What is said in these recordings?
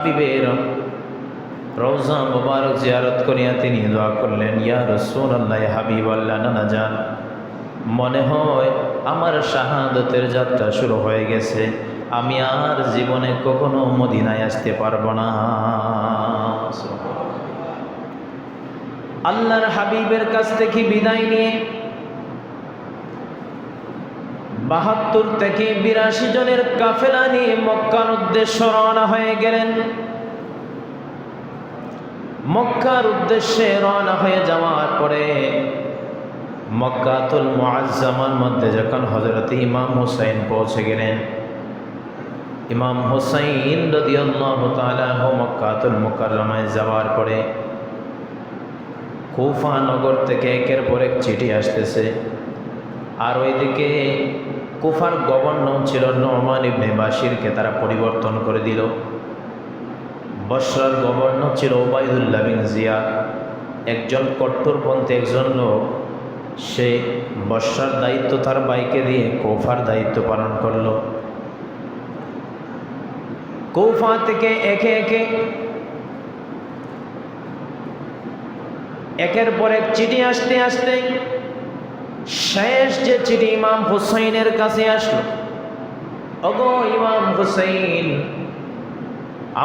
হাবিবের রওজা মুবারক জিয়ারত করিয়া তিনি দোয়া করলেন, ইয়া রাসূলুল্লাহ, হাবিবাল্লাহ, নানা যান, মনে হয় আমার শাহাদতের যাত্রা শুরু হয়ে গেছে, আমি আর জীবনে কখনো মদিনায় আসতে পারবো না। আল্লাহর হাবিবের কাছ থেকে বিদায় নিয়ে ৭২ থেকে ৮২ জনের কাফেলা নিয়ে মক্কার উদ্দেশ্যে রওনা হয়ে গেলেন। মক্কার উদ্দেশ্যে রওনা হয়ে যাওয়ার পরে মক্কাতুল মুআজ্জামার মধ্যে যখন হযরত ইমাম হুসাইন পৌঁছে গেলেন, ইমাম হুসাইন রাদিয়াল্লাহু তাআলা মক্কাতুল মুকাররমায় যাওয়ার পরে কুফা নগর থেকে একের পর এক চিঠি আসতেছে। আর ওইদিকে কুফার গভর্নর ছিল নু'মান ইবনে বাশিরকে তারা পরিবর্তন করে দিল। বসরার গভর্নর ছিল উবাইদুল্লাহ বিন জিয়াদ, একজন কট্টরপন্থী একজন লোক। সে বসরার দায়িত্ব তার ভাইকে দিয়ে কুফার দায়িত্ব পালন করল। কুফা থেকে একের পর এক চিঠি আসতে আসতে শেষ যে চিঠি ইমাম হুসাইনের কাছে আসলো, ওগো ইমাম হুসাইন,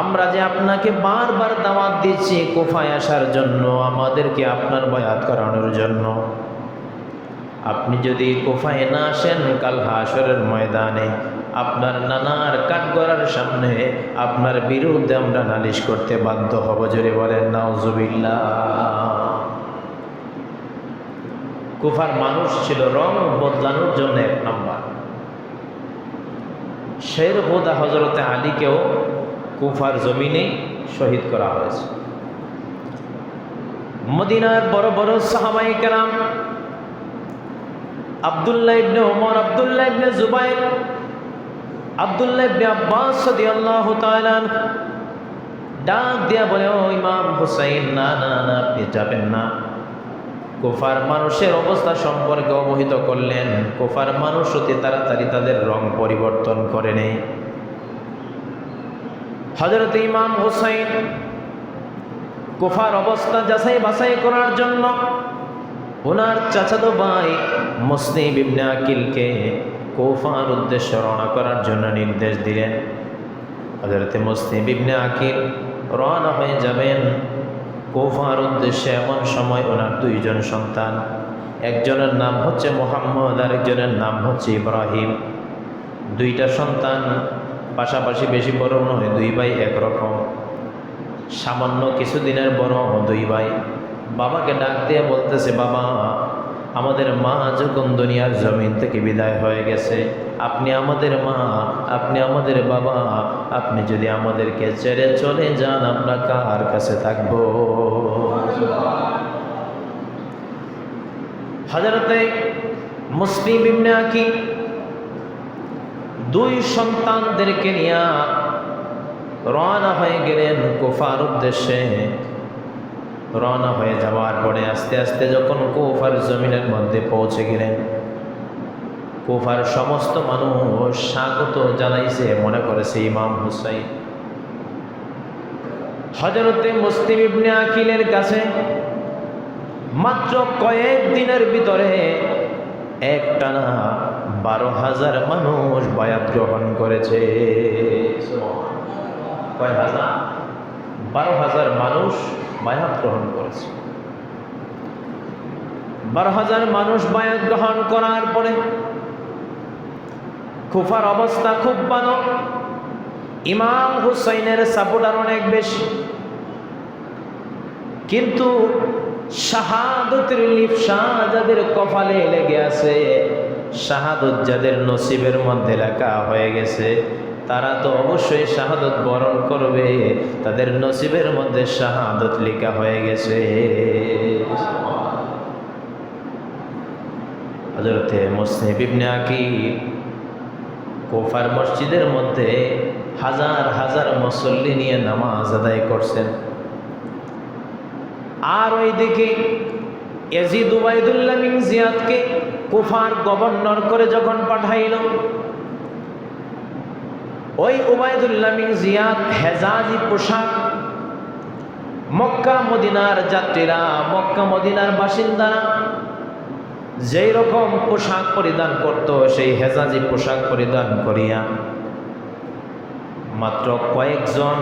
আমরা যে আপনাকে বারবার দাওয়াত দিচ্ছি কুফায় আসার জন্য, আমাদেরকে আপনার বায়াত করানোর জন্য, আপনি যদি কুফায় না আসেন, কাল হাশরের ময়দানে আপনার নানার কাঠগড়ার সামনে আপনার বিরুদ্ধে আমরা নালিশ করতে বাধ্য হব। জোরে বলেন নাউজুবিল্লাহ। কুফার মানুষ ছিল রং বদলানোর জন্য এক নম্বর। শের হুদা হযরতে আলীকেও কুফার জমিনে শহীদ করা হয়েছে। মদিনার বড় বড় সাহাবায়ে কেরাম আব্দুল্লাহ ইবনে ওমর, আব্দুল্লাহ ইবনে জুবাইর, আব্দুল্লাহ ইবনে আব্বাস রাদিয়াল্লাহু তাআলা ডাক দিয়া বলে, ও ইমাম হুসাইন, না না না, আপনি যাবেন না। কুফার মানুষের অবস্থা সম্পর্কে অবহিত করলেন। কুফার মানুষ অতি তাড়াতাড়ি তাদের রং পরিবর্তন করে নেই। হযরত ইমাম হুসাইন কুফার অবস্থা যাচাই বাছাই করার জন্য ওনার চাচাতো ভাই মুসলিম ইবনে আকিলকে কুফার উদ্দেশ্যে রওনা করার জন্য নির্দেশ দিলেন। হযরত মুসলিম ইবনে আকিল রওনা হয়ে যাবেন কুফার উদ্দেশ্যে। এমন সময় ওনার দুইজন সন্তান, একজনের নাম হচ্ছে মুহাম্মদ আর একজনের নাম হচ্ছে ইব্রাহিম। দুইটা সন্তান পাশাপাশি, বেশি বড় নয়, দুই ভাই একরকম, সামান্য কিছুদিনের বড় দুই ভাই। বাবাকে ডাক দিয়ে বলতেছে, বাবা, আমাদের মা যখন দুনিয়ার জমিন থেকে বিদায় হয়ে গেছে, আপনি আমাদের মা, আপনি আমাদের বাবা, আপনি যদি আমাদেরকে ছেড়ে চলে যান, আমরা কার কাছে থাকবো? হযরতে মুসলিম ইবনে আকিল দুই সন্তানদেরকে নিয়ে রওনা হয়ে গেলেন কুফার উদ্দেশ্যে। রওনা হয়ে যাওয়ার পরে আস্তে আস্তে যখন কুফার জমিনের মধ্যে পৌঁছে গেলেন, কুফার সমস্ত মানুষ স্বাগত জানাইছে, মনে করেছে ইমাম হুসাইন। হযরতে মুসলিম ইবনে আকিলের কাছে মাত্র কয়েক দিনের ভিতরে একটানা ১২,০০০ মানুষ বায়াত গ্রহণ করেছে। কয় হাজার? ১২,০০০ মানুষ বায়াত গ্রহণ করেছে। ১২,০০০ মানুষ বায়াত গ্রহণ করার পরে কুফার অবস্থা খুব ভালো। ইমাম হুসাইনের সাপোর্টার অনেক বেশি, কিন্তু শাহাদতের লিপ্সা যাদের কপালে লেগে আছে, শাহাদত যাদের নসিবের মধ্যে লেখা হয়ে গেছে, তারা তো অবশ্যই শাহাদত বরণ করবে, তাদের নসিবের মধ্যে শাহাদত লেখা হয়ে গেছে। হযরতে মুসলিম ইবনে আকিল কুফার মসজিদের মধ্যে হাজার হাজার মুসল্লি নিয়ে নামাজ আদায় করছেন। আর ওইদিকে ইয়াজিদ উবাইদুল্লাহ বিন জিয়াদকে কুফার গভর্নর করে যখন পাঠাইল, ওই উবাইদুল্লাহ বিন জিয়াদ হেজাজি পোশাক, মক্কা মদিনার যাত্রীরা, মক্কা মদিনার বাসিন্দারা যেই রকম পোশাক পরিধান করত, সেই হেজাজি পোশাক পরিধান করিয়া মাত্র কয়েকজন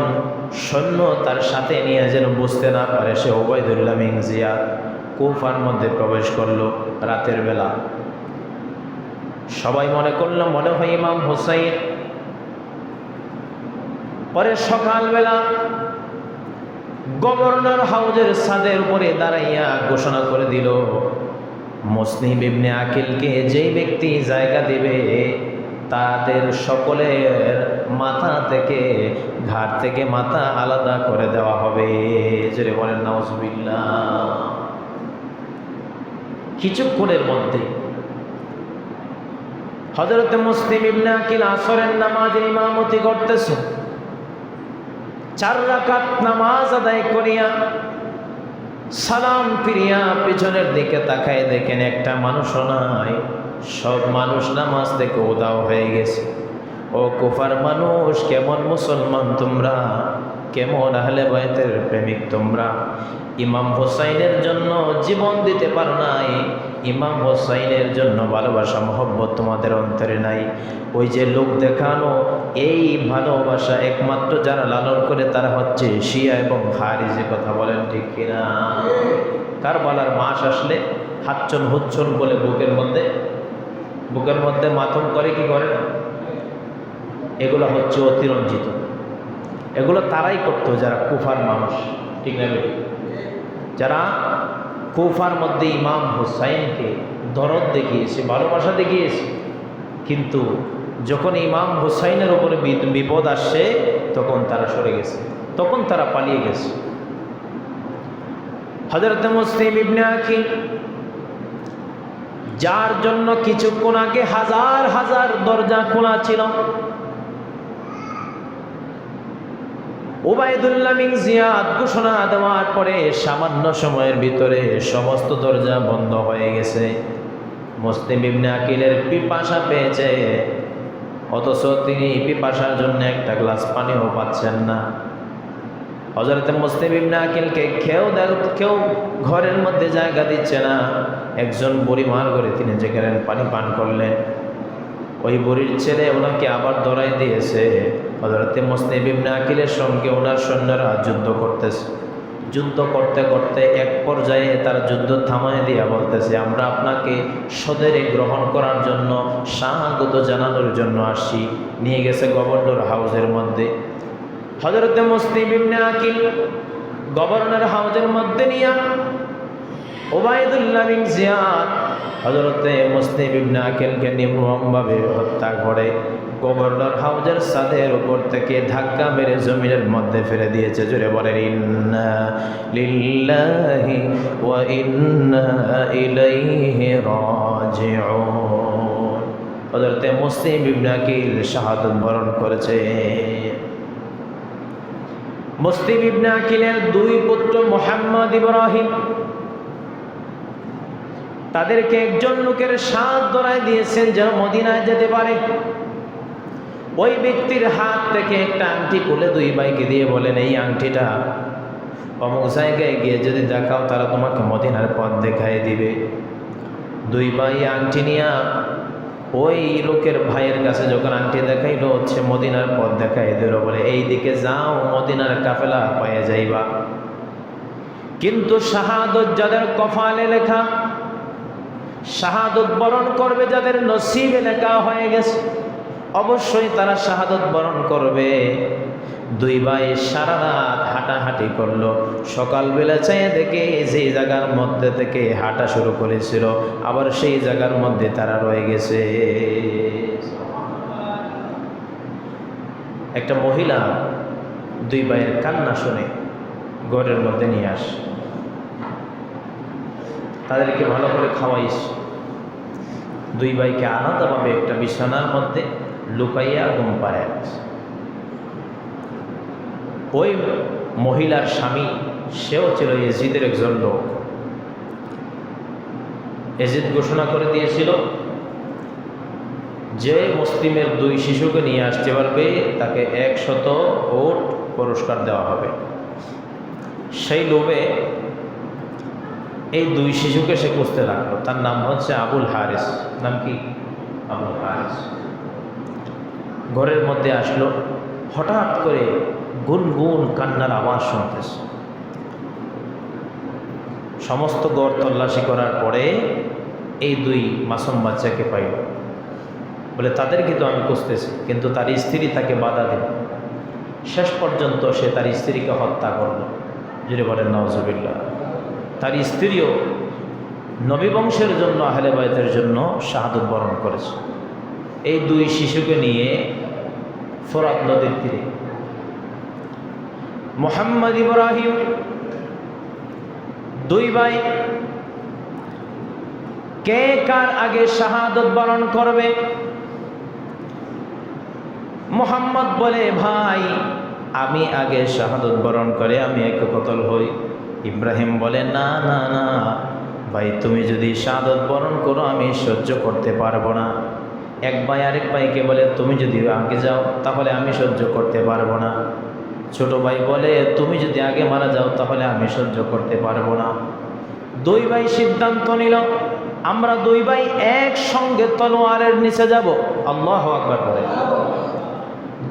সৈন্য তার সাথে নিয়ে যেন বুঝতে না পারে সে উবাইদুল্লাহ বিন জিয়াদ কুফার মধ্যে প্রবেশ করলো রাতের বেলা। সবাই মনে করলো মনে হয় ইমাম হুসাইন। পরে সকালবেলা গভর্নর হাউজের ছাদের উপরে দাঁড়াইয়া ঘোষণা করে দিল, মুসলিম ইবনে আকিলকে যেই ব্যক্তি জায়গা দিবে তাদের সকলের মাথা থেকে, ঘাট থেকে মাথা আলাদা করে দেওয়া হবে। জোরে বলেন নাউজুবিল্লাহ। কিছুক্ষণের মধ্যে হযরত মুসলিম ইবনে আকিল আসরের নামাজের ইমামতি করতেছেন। 4 রাকাত নামাজ আদায় করিয়া সালাম ফিরিয়া পিছনের দিকে তাকায় দেখেন একটা মানুষও নাই, সব মানুষ নামাজ থেকে উধাও হয়ে গেছে। ও কুফার মানুষ, কেমন মুসলমান তোমরা, কেমন আহলে বাইতের প্রেমিক তোমরা, ইমাম হোসাইনের জন্য জীবন দিতে পারো নাই, ইমাম হোসাইনের জন্য ভালোবাসা মহব্বত তোমাদের অন্তরে নাই। ওই যে লোক দেখানো এই ভালোবাসা একমাত্র যারা লালন করে তারা হচ্ছে শিয়া এবং খারিজি। কথা বলেন ঠিক কিনা? কারবালার মাস আসলে হাচ্চন হুচ্চন বলে বুকের মধ্যে মাতম করে কি করে না, এগুলো হচ্ছে অতিরঞ্জিত। এগুলো তারাই করতো যারা কুফার মানুষ, ঠিক না? যারা কুফার মধ্যে ইমাম হুসাইনকে দরদ দেখিয়েছে, ভালোবাসা দেখিয়েছে, কিন্তু যখন ইমাম হুসাইনের উপরে বিপদ আসছে তখন তারা সরে গেছে, তখন তারা পালিয়ে গেছে। হযরত মুসলিম ইবনে আকিল, যার জন্য কিছুক্ষণ আগে হাজার হাজার দরজা খোলা ছিল, উবাইদুল্লাহ বিন জিয়াদ ঘোষণা দেওয়ার পরে সামান্য সময়ের ভিতরে সমস্ত দরজা বন্ধ হয়ে গেছে। মুসলিম ইবনে আকিলের পিপাসা পেয়েছে, অথচ তিনি পিপাসার জন্য একটা গ্লাস পানিও পাচ্ছেন না। হযরত মুসলিম ইবনে আকিলকে কেউ ঘরের মধ্যে জায়গা দিচ্ছে না। একজন বুড়ি মার করে তিনি যেখানে পানি পান করলেন, ওই বুড়ির ছেলে ওনাকে আবার ধরাই দিয়েছে। হযরত মুসলিম ইবনে আকিলের সঙ্গে ওনার সৈন্যরা যুদ্ধ করতেছে। যুদ্ধ করতে করতে এক পর্যায়ে তারা যুদ্ধ থামায় দিয়া বলতেছে, আমরা আপনাকে সদরে গ্রহণ করার জন্য, স্বাগত জানানোর জন্য আসছি। নিয়ে গেছে গভর্নর হাউসের মধ্যে। হযরত মুসলিম ইবনে আকিল গভর্নর হাউসের মধ্যে নিয়ে উবাইদুল্লাহ বিন জিয়াদ হযরতে মুসলিম ইবনে আকিলকে নির্মমভাবে হত্যা করে গভর্নর হাউসের ছাদের উপর থেকে ধাক্কা মেরে জমিনের মধ্যে ফেলে দিয়েছে। জোরে বলেন ইন্না লিল্লাহি ওয়া ইন্না ইলাইহি রাজিউন। হযরতে মুসলিম ইবনে আকিল শাহাদাত বরণ করেছে। মুসলিম ইবনে আকিলের 2 পুত্র মুহাম্মদ ইব্রাহিম, তাদেরকে একজন লোকের সাথ ধরায় দিয়েছেন যেন মদিনায় যেতে পারে। ওই ব্যক্তির হাত থেকে একটা আংটি খুলে 2 ভাইকে দিয়ে বলেন, এই আংটিটা অমুক জায়গায় গিয়ে যদি দেখাও তারা তোমাকে মদিনার পথ দেখায় দিবে। 2 ভাই আংটি নিয়ে ওই লোকের ভাইয়ের কাছে যখন আংটি দেখাইলো, হচ্ছে মদিনার পথ দেখাই দিল, বলে এই দিকে যাও, মদিনার কাফেলা পায়ে যাইবা। কিন্তু শাহাদত যাদের কপালে লেখা, শাহাদত বরণ করবে যাদের নসিবে লেখা হয়ে গেছে, অবশ্যই তারা শাহাদত বরণ করবে। 2 ভাই সারা রাত হাঁটাহাঁটি করলো। সকালবেলা চাইয়ে দেখে যেই জায়গার মধ্যে থেকে হাঁটা শুরু করেছিল, আবার সেই জায়গার মধ্যে তারা রয়ে গেছে। একটা মহিলা 2 ভাইয়ের কান্না শুনে ঘরের মধ্যে নিয়ে আসে, তাদেরকে ভালো করে খাওয়াইস। 2 ভাইকে আলাদাভাবে একটা বিছানার মধ্যে লুকাইয়া ঘুম পাড়ায়। ওই মহিলার স্বামী, সেও ছিল এজিদের একজন লোক। এজিদ ঘোষণা করে দিয়েছিল যে মুসলিমের 2 শিশুকে নিয়ে আসতে পারবে তাকে 100 ওট পুরস্কার দেওয়া হবে। সেই লোভে এই 2 শিশুকে সে খুঁজতে লাগলো। তার নাম হচ্ছে আবুল হারিস। নাম কি? আবুল হারিস। ঘরের মধ্যে আসলো, হঠাৎ করে গুনগুন কান্নার আওয়াজ শুনতেছে। সমস্ত ঘর তল্লাশি করার পরে এই 2 মাসুম বাচ্চাকে পাইল। বলে তাদেরকে তো আমি খুঁজতেছি, কিন্তু তার স্ত্রী তাকে বাধা দিল। শেষ পর্যন্ত সে তার স্ত্রীকে হত্যা করল। যদি বলেন নাউজুবিল্লাহ। তার স্ত্রীও নবী বংশের জন্য, আহলে বাইতের জন্য শাহাদত বরণ করেছে। এই 2 শিশুকে নিয়ে ফোরাত নদীর তীরে মুহাম্মদ ইব্রাহিম 2 ভাই কে কার আগে শাহাদত বরণ করবে? মুহাম্মদ বলে, ভাই আমি আগে শাহাদত বরণ করে আমি একে কতল হই। ইব্রাহিম বলে, না না না ভাই, তুমি যদি শাহাদত বরণ করো আমি সহ্য করতে পারবো না। এক ভাই আরেক ভাইকে বলে, তুমি যদি আগে যাও তাহলে আমি সহ্য করতে পারবো না। ছোট ভাই বলে, তুমি যদি আগে মারা যাও তাহলে আমি সহ্য করতে পারবো না। 2 ভাই সিদ্ধান্ত নিল, আমরা 2 ভাই একসঙ্গে তলোয়ারের নিচে যাব। আল্লাহু আকবার বলে।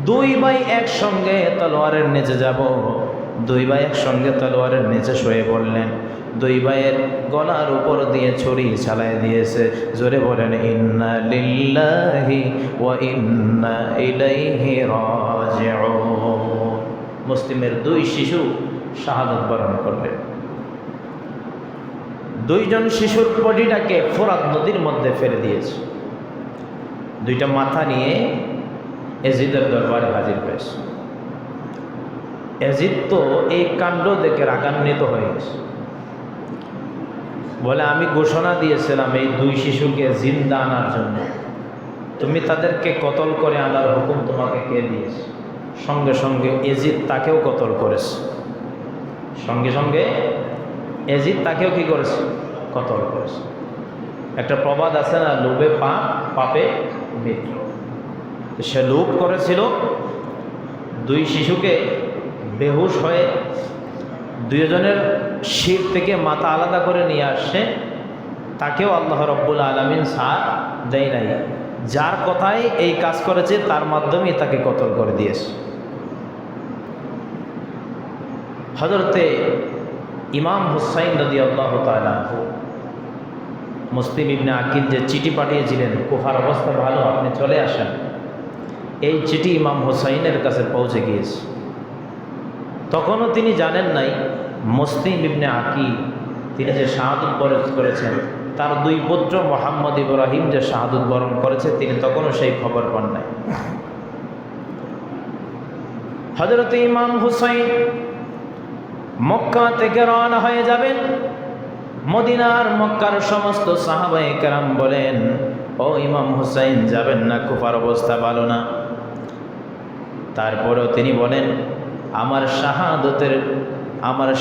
2 ভাই একসঙ্গে তলোয়ারের নিচে যাব। 2 ভাই একসঙ্গে তলোয়ারের নিচে শুয়ে পড়লেন। 2 ভাইয়ের গলার উপর দিয়ে ছুরি চালায় দিয়েছে। জোরে বলেন ইন্না লিল্লাহি ওয়া ইন্না ইলাইহি রাজিউন। মুসলিমের 2 শিশু শাহাদত বরণ করলেন। 2 জন শিশুর বডিটাকে ফোরাত নদীর মধ্যে ফেলে দিয়েছে। 2টা মাথা নিয়ে এজিদের দরবারে হাজির হয়েছে। এজিদ তো এই কাণ্ড দেখে রাগান্বিত হয়ে গেছে। বলে, আমি ঘোষণা দিয়েছিলাম এই 2 শিশুকে জিন্দা আনার জন্য, তুমি তাদেরকে কতল করে আনার হুকুম তোমাকে কে দিয়েছে? সঙ্গে সঙ্গে এজিদ তাকেও কতল করেছে। সঙ্গে সঙ্গে এজিদ তাকেও কি করেছে? কতল করেছে। একটা প্রবাদ আছে না, লোভে পাপ, পাপে মৃত্যু। সে লোভ করেছিল 2 শিশুকে বেহুশ হয়ে 2 জনের শির থেকে মাথা আলাদা করে নিয়ে আসছে। তাকেও আল্লাহ রব্বুল আলামিন ছাড় দেয় নাই। যার কথায় এই কাজ করেছে তার মাধ্যমেই তাকে কতল করে দিয়েছে। হযরতে ইমাম হুসাইন রাদিয়াল্লাহু তাআলা আনহু মুসলিম ইবনে আকিল যে চিঠি পাঠিয়েছিলেন, কুফার অবস্থা ভালো, আপনি চলে আসেন, এই চিঠি ইমাম হুসাইনের কাছে পৌঁছে গিয়েছে। তখনও তিনি জানেন নাই মুসলিম ইবনে আকিল তিনি যে শাহাদত বরণ করেছেন, তার 2 পুত্র মুহাম্মদ ইব্রাহিম যে শাহাদত বরণ করেছে, তিনি তখনও সেই খবর পান নাই। হযরত ইমাম হুসাইন মক্কা থেকে রওনা হয়ে যাবেন। মদিনার মক্কার সমস্ত সাহাবায়ে কেরাম বলেন, ও ইমাম হুসাইন যাবেন না, কুফার অবস্থা ভালো না। তারপরেও তিনি বলেন, আমার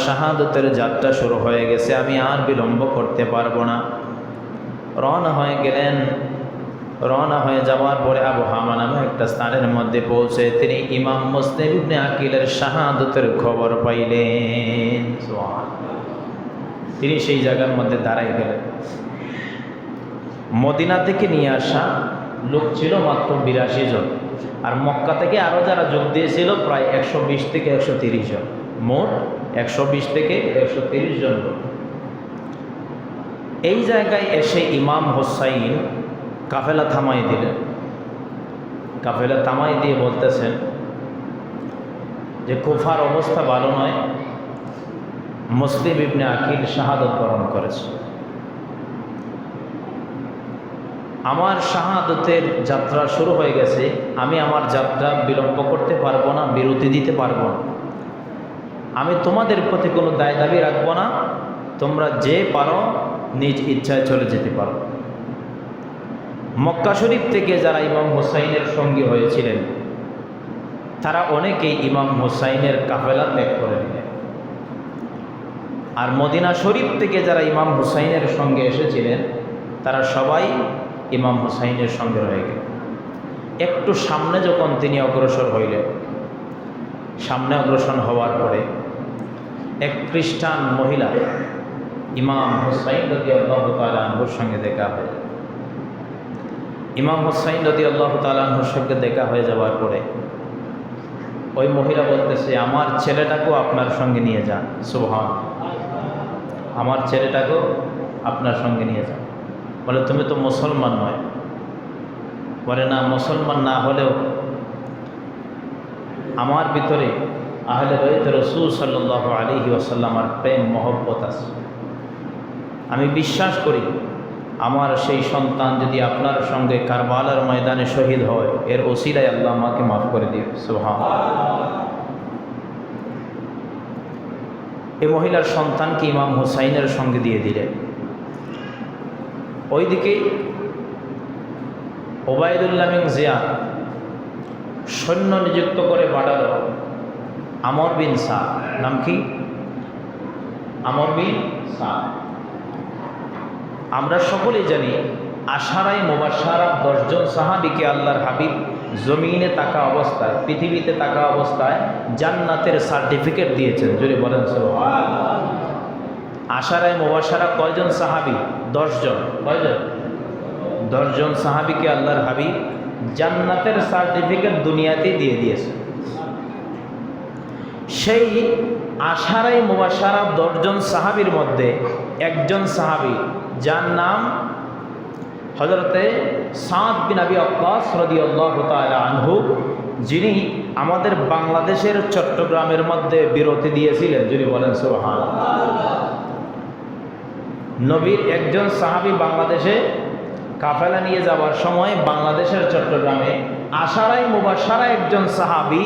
শাহাদতের যাত্রা শুরু হয়ে গেছে, আমি আর বিলম্ব করতে পারবো না। রওনা হয়ে গেলেন। রওনা হয়ে যাওয়ার পরে আবু হামা নামে একটা স্থানের মধ্যে পৌঁছে তিনি ইমাম মুসলিম ইবনে আকিলের শাহাদতের খবর পাইলেন। তিনি সেই জায়গার মধ্যে দাঁড়াই গেলেন। মদিনা থেকে নিয়ে আসা লোক ছিল মাত্র 82 জন, আর মক্কা থেকে আরও যারা যোগ দিয়েছিল প্রায় 120 থেকে 130 জন, মোট 120 থেকে 130 জন লোক। এই জায়গায় এসে ইমাম হুসাইন কাফেলা থামাই দিলেন। কাফেলা থামাই দিয়ে বলতেছেন যে কুফার অবস্থা ভালো নয়, মুসলিম ইবনে আকিল শাহাদত বরণ করেছে। আমার শাহাদতের যাত্রা শুরু হয়ে গেছে, আমি আমার যাত্রা বিলম্ব করতে পারবো না, বিরতি দিতে পারবো না। আমি তোমাদের প্রতি কোনো দায় দাবি রাখবো না, তোমরা যে পারো নিজ ইচ্ছায় চলে যেতে পারো। মক্কা শরীফ থেকে যারা ইমাম হুসাইনের সঙ্গী হয়েছিলেন তারা অনেকেই ইমাম হুসাইনের কাফেলা ত্যাগ করে নিলেন, আর মদিনা শরীফ থেকে যারা ইমাম হুসাইনের সঙ্গে এসেছিলেন তারা সবাই ইমাম হুসাইনের সঙ্গে রয়ে গেল। একটু সামনে যখন তিনি অগ্রসর হইলেন, সামনে অগ্রসর হওয়ার পরে এক খ্রিস্টান মহিলা ইমাম হুসাইন রাদিয়াল্লাহু তাআলা আনহুর সঙ্গে দেখা হয়। ইমাম হুসাইন রাদিয়াল্লাহু তাআলা আনহুর সঙ্গে দেখা হয়ে যাওয়ার পরে ওই মহিলা বলতেছে, আমার ছেলেটাকেও আপনার সঙ্গে নিয়ে যান। সুবহান, আমার ছেলেটাকেও আপনার সঙ্গে নিয়ে যান। বলে, তুমি তো মুসলমান নয়। বলে, না, মুসলমান না হলেও আমার ভিতরে আহলে বাইত রাসূল সাল্লাল্লাহু আলাইহি ওয়াসাল্লামের প্রেম মহব্বত আছে। আমি বিশ্বাস করি আমার সেই সন্তান যদি আপনার সঙ্গে কারবালার ময়দানে শহীদ হয়, এর ওসিলায় আল্লাহ আমাকে মাফ করে দিবে। সুবহানাল্লাহ। এই মহিলার সন্তানকে ইমাম হুসাইনের সঙ্গে দিয়ে দিলেন। ওইদিকে ওবায়দুল্লাহ বিন জিয়াদ সৈন্য নিযুক্ত করে পাঠালো আমর বিন সাদ। নাম কি? আমর বিন সাদ। আমরা সকলেই জানি আশারায়ে মুবাশশারা 10 জন সাহাবীকে আল্লাহর হাবিব জমিনে থাকা অবস্থায়, পৃথিবীতে থাকা অবস্থায় জান্নাতের সার্টিফিকেট দিয়েছেন। জোরে বলেন সুবহানাল্লাহ। আশারায়ে মুবাশশারা কয়জন সাহাবী? 10 জন। কয়জন? 10 জন সাহাবীকে আল্লাহর হাবিব জান্নাতের সার্টিফিকেট দুনিয়াতেই দিয়ে দিয়েছে। সেই আশারায়ে মুবাশশারা 10 জন সাহাবীর মধ্যে একজন সাহাবী যার নাম হযরতে সাদ বিন আবি ওয়াক্কাস রাদিয়াল্লাহু তাআলা আনহু, যিনি আমাদের বাংলাদেশের চট্টগ্রামের মধ্যে বিরতি দিয়েছিলেন। যদি বলেন সুবহানাল্লাহ। নবীর একজন সাহাবী বাংলাদেশে কাফেলা নিয়ে যাওয়ার সময় বাংলাদেশের চট্টগ্রামে আশারায়ে মুবাশশারা একজন সাহাবী,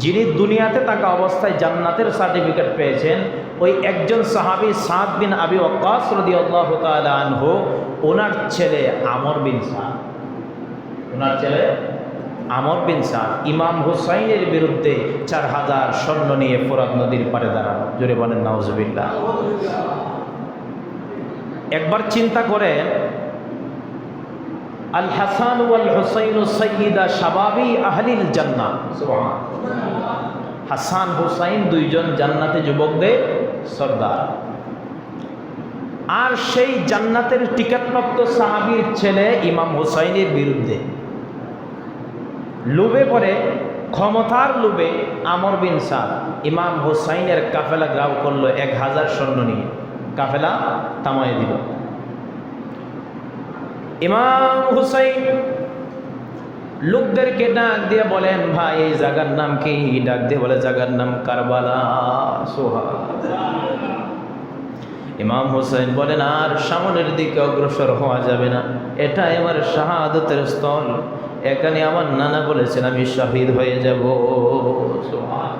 যিনি দুনিয়াতে থাকা অবস্থায় জান্নাতের সার্টিফিকেট পেয়েছেন, ওই একজন সাহাবী সাদ বিন আবি ওয়াক্কাস রাদিয়াল্লাহু তাআলা আনহু, ওনার ছেলে আমর বিন সাদ। ওনার ছেলে আমর বিন সাদ ইমাম হুসাইনের বিরুদ্ধে 4000 সৈন্য নিয়ে ফোরাত নদীর পাড়ে দাঁড়ানো। জোরে বলেন নাউজুবিল্লাহ। একবার চিন্তা করেন, আল হাসান ওয়াল হুসাইন সাইয়্যিদা শাবাবি আহলিল জান্নাহ। সুবহানাল্লাহ। হাসান হুসাইন 2 জন জান্নাতে যুবকদের সর্দার। আর সেই জান্নাতের টিকিটপ্রাপ্ত সাহাবীর ছেলে ইমাম হুসাইনের বিরুদ্ধে লোভে পড়ে, ক্ষমতার লোভে আমর বিন সাদ ইমাম হুসাইনের কাফেলা গ্রাউ করলো 1000 সৈন্য নিয়ে। কাফেলা থামায় দিল। ইমাম হুসাইন লোকদেরকে ডাক দিয়ে বলেন, ভাই এই জায়গার নাম কি? ডাক দিয়ে বলে, জায়গার নাম কারবালা। ইমাম হুসাইন বলেন, আর সামনের দিকে অগ্রসর হওয়া যাবে না, এটা আমার শাহাদাতের স্থল, এখানে আমার নানা বলেছেন আমি শহীদ হয়ে যাব। সুবহানাল্লাহ।